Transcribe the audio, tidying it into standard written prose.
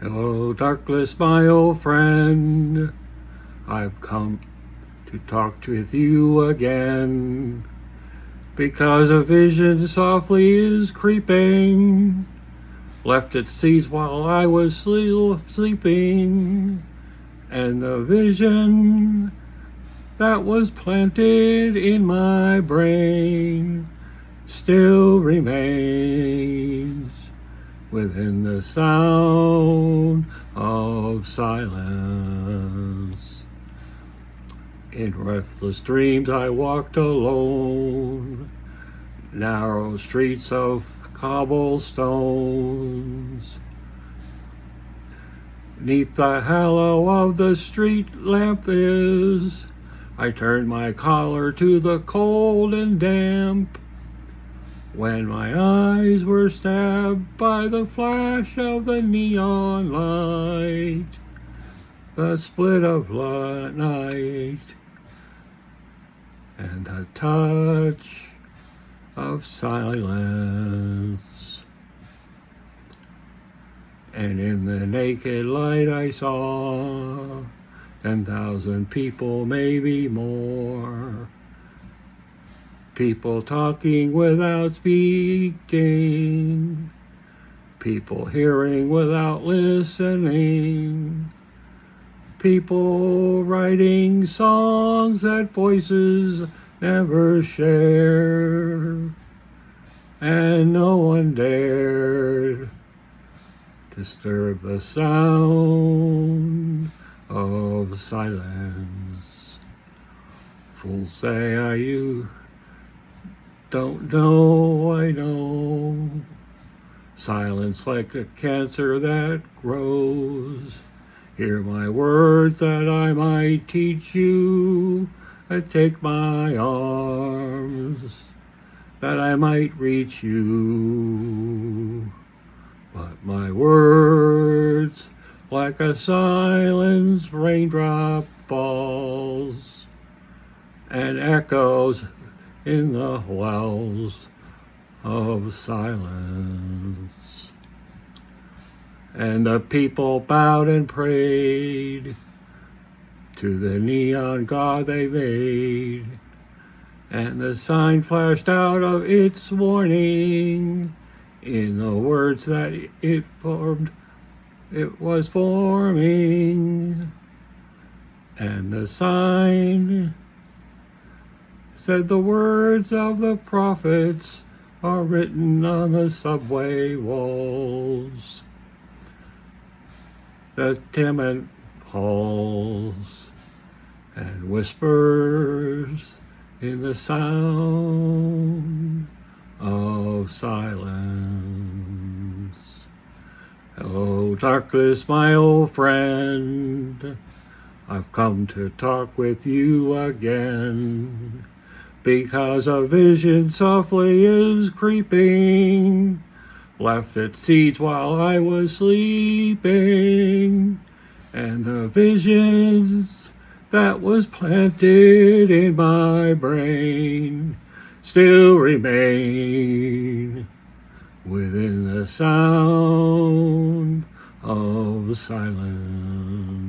Hello, Darkless, my old friend. I've come to talk with you again, because a vision softly is creeping, left its seeds while I was sleeping, and the vision that was planted in my brain still remains within the sound of silence. In restless dreams I walked alone, narrow streets of cobblestones. 'Neath the halo of the street lamp I turned my collar to the cold and damp, when my eyes were stabbed by the flash of the neon light, the split of night, and the touch of silence. And in the naked light I saw 10,000 people, maybe more. People talking without speaking, people hearing without listening, people writing songs that voices never share, and no one dared disturb the sound of silence. Fools say, you don't know, I know. Silence like a cancer that grows. Hear my words that I might teach you. I take my arms that I might reach you. But my words, like a silenced raindrop, falls and echoes in the wells of silence. And the people bowed and prayed to the neon god they made, and the sign flashed out of its warning in the words that it was forming. And the sign said, the words of the prophets are written on the subway walls. The timid pulse and whispers in the sound of silence. Hello, Darkless, my old friend. I've come to talk with you again, because a vision softly is creeping, left its seeds while I was sleeping, and the visions that was planted in my brain still remain within the sound of silence.